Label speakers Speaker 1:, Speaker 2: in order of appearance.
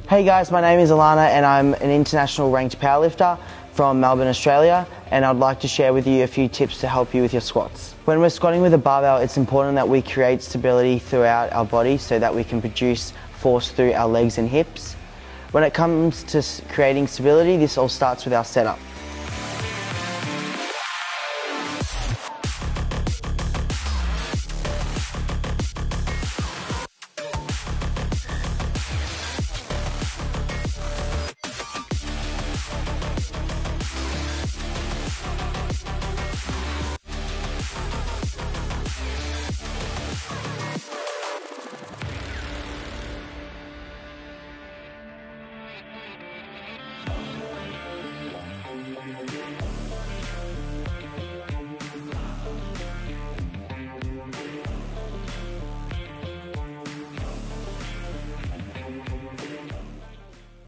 Speaker 1: Hey guys, my name is Alana and I'm an international ranked powerlifter from Melbourne, Australia, and I'd like to share with you a few tips to help you with your squats. When we're squatting with a barbell, it's important that we create stability throughout our body so that we can produce force through our legs and hips. When it comes to creating stability, this all starts with our setup.